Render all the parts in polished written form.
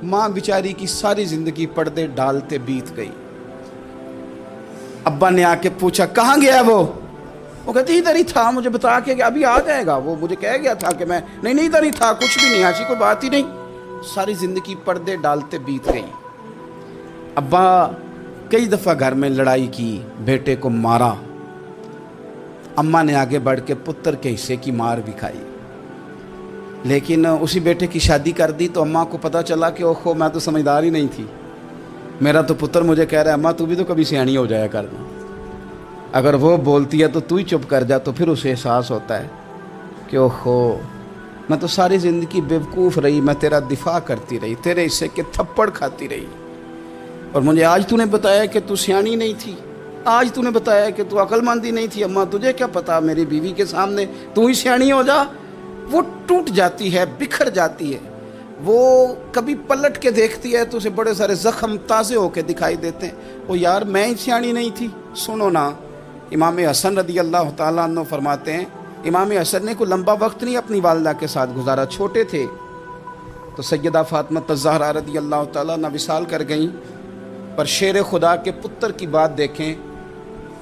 माँ बेचारी की सारी जिंदगी पर्दे डालते बीत गई। अब्बा ने आके पूछा कहाँ गया वो कहती इधर ही था, मुझे बता के अभी आ जाएगा, वो मुझे कह गया था कि मैं नहीं इधर ही था, कुछ भी नहीं, ऐसी कोई बात ही नहीं। सारी जिंदगी पर्दे डालते बीत गई। अब्बा कई दफ़ा घर में लड़ाई की, बेटे को मारा, अम्मा ने आगे बढ़ के पुत्र के हिस्से की मार भी खाई, लेकिन उसी बेटे की शादी कर दी तो अम्मा को पता चला कि ओहो मैं तो समझदार ही नहीं थी, मेरा तो पुत्र मुझे कह रहा है अम्मा तू भी तो कभी सियानी हो जाया करना, अगर वो बोलती है तो तू ही चुप कर जा। तो फिर उसे एहसास होता है कि ओहो मैं तो सारी ज़िंदगी बेवकूफ़ रही, मैं तेरा दिफा करती रही, तेरे हिस्से के थप्पड़ खाती रही, और मुझे आज तूने बताया कि तू सियानी नहीं थी, आज तूने बताया कि तू अक्लमंदी नहीं थी, अम्मा तुझे क्या पता, मेरी बीवी के सामने तू ही सियानी हो जा। वो टूट जाती है, बिखर जाती है, वो कभी पलट के देखती है तो उसे बड़े सारे ज़ख्म ताज़े होके दिखाई देते हैं, वो यार मैं ही सियानी नहीं थी। सुनो ना, इमाम हसन रदी अल्लाह ताला अन्हु फरमाते हैं, इमाम हसन ने कोई लंबा वक्त नहीं अपनी वालदा के साथ गुजारा, छोटे थे तो सैयदा फातिमा ज़हरा रदी अल्लाह ताला अन्हा विसाल कर गईं। पर शेर खुदा के पुत्र की बात देखें,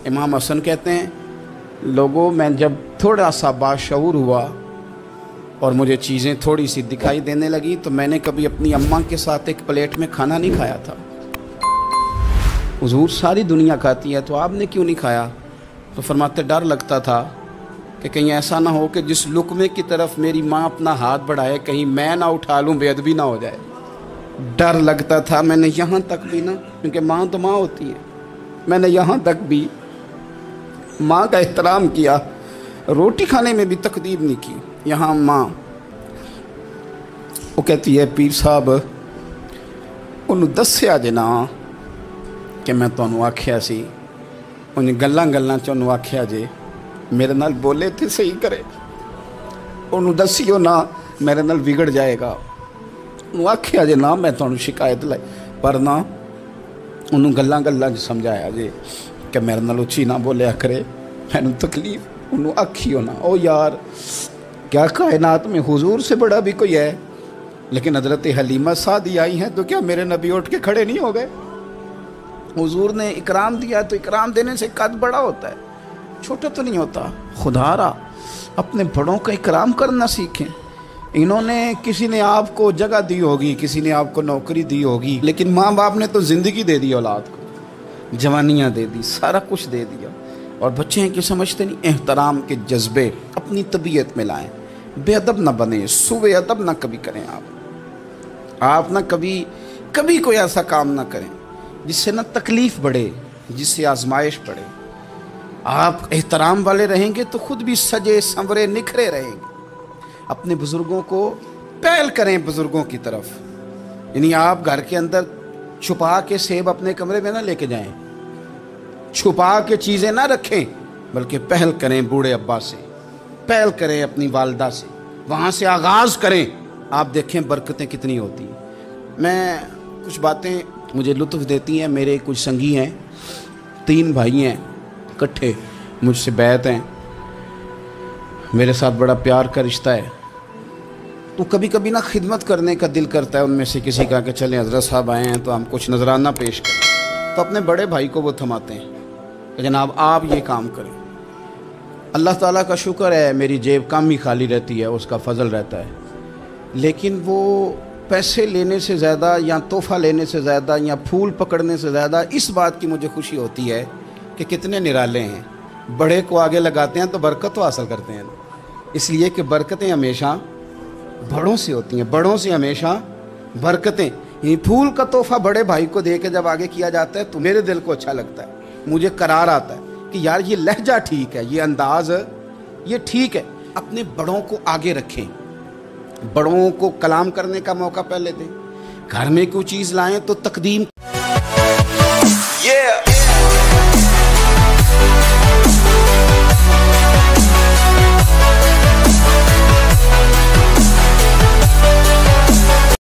इमाम हसन कहते हैं लोगों मैं जब थोड़ा सा बाशऊर हुआ और मुझे चीज़ें थोड़ी सी दिखाई देने लगी तो मैंने कभी अपनी अम्मा के साथ एक प्लेट में खाना नहीं खाया था। हुजूर सारी दुनिया खाती है तो आपने क्यों नहीं खाया? तो फरमाते डर लगता था कि कहीं ऐसा ना हो कि जिस लुकमे की तरफ मेरी माँ अपना हाथ बढ़ाए कहीं मैं ना उठा लूँ, बेअदबी ना हो जाए। डर लगता था। मैंने यहाँ तक भी ना, क्योंकि माँ तो माँ होती है, मैंने यहाँ तक भी माँ का एहतराम किया, रोटी खाने में भी तकदीर नहीं की। यहाँ माँ वो कहती है पीर साहब उन्होंने दस्या जे ना कि मैं तुहानू आख्या सी, उन्हें गल्लां गल्लां च उन्होंने आख्या जे मेरे नाल बोले थे सही करे, उन्होंने दसियो ना मेरे नाल बिगड़ जाएगा, उन्होंने आख्या जे ना मैं तुहानू शिकायत लाई, पर ना उन्होंने गल्लां गल्लां च समझाया जे कि मेरे नाल उच्ची ना बोलिया करे, मैनू तकलीफ, उन्होंने आखियो ना। ओ यार क्या कायनात में हुजूर से बड़ा भी कोई है? लेकिन हज़रत हलीमा सादी आई हैं तो क्या मेरे नबी उठ के खड़े नहीं हो गए? हुजूर ने इकराम दिया तो इकराम देने से कद बड़ा होता है, छोटा तो नहीं होता। खुदारा अपने बड़ों का इकराम करना सीखें। इन्होंने किसी ने आपको जगह दी होगी, किसी ने आपको नौकरी दी होगी, लेकिन माँ बाप ने तो ज़िंदगी दे दी औलाद को, जवानियाँ दे दी, सारा कुछ दे दिया, और बच्चे हैं कि समझते नहीं। एहतराम के जज्बे अपनी तबीयत में लाएं, बेअदब ना बने, सुबह अदब ना कभी करें। आप ना कभी कोई ऐसा काम ना करें जिससे ना तकलीफ़ बढ़े, जिससे आजमाइश बढ़े। आप एहतराम वाले रहेंगे तो खुद भी सजे संवरे निखरे रहेंगे। अपने बुज़ुर्गों को पहल करें बुज़ुर्गों की तरफ, यानी आप घर के अंदर छुपा के सेब अपने कमरे में ना लेके जाएं, छुपा के चीज़ें ना रखें, बल्कि पहल करें बूढ़े अब्बा से, पहल करें अपनी वालदा से, वहाँ से आगाज़ करें। आप देखें बरकतें कितनी होती हैं। मैं कुछ बातें मुझे लुत्फ़ देती हैं। मेरे कुछ संगी हैं, 3 भाई हैं, इकट्ठे मुझसे बैत हैं, मेरे साथ बड़ा प्यार का रिश्ता है। तो कभी कभी ना खिदमत करने का दिल करता है उनमें से किसी का कि चलें हज़रत साहब आए हैं तो हम कुछ नजराना पेश करें। तो अपने बड़े भाई को वो थमाते हैं कि जनाब आप ये काम करें। अल्लाह ताला का शुक्र है मेरी जेब कम ही खाली रहती है, उसका फजल रहता है, लेकिन वो पैसे लेने से ज़्यादा या तोहफ़ा लेने से ज़्यादा या फूल पकड़ने से ज़्यादा इस बात की मुझे खुशी होती है कि कितने निराले हैं। बड़े को आगे लगाते हैं तो बरकत तो हासिल करते हैं, इसलिए कि बरकतें हमेशा बड़ों से होती हैं, बड़ों से हमेशा बरकतें। ये फूल का तोहफ़ा बड़े भाई को दे के जब आगे किया जाता है तो मेरे दिल को अच्छा लगता है, मुझे करार आता है कि यार ये लहजा ठीक है, ये अंदाज़ ये ठीक है। अपने बड़ों को आगे रखें, बड़ों को कलाम करने का मौका पहले दें। घर में कोई चीज़ लाएं तो तकदीम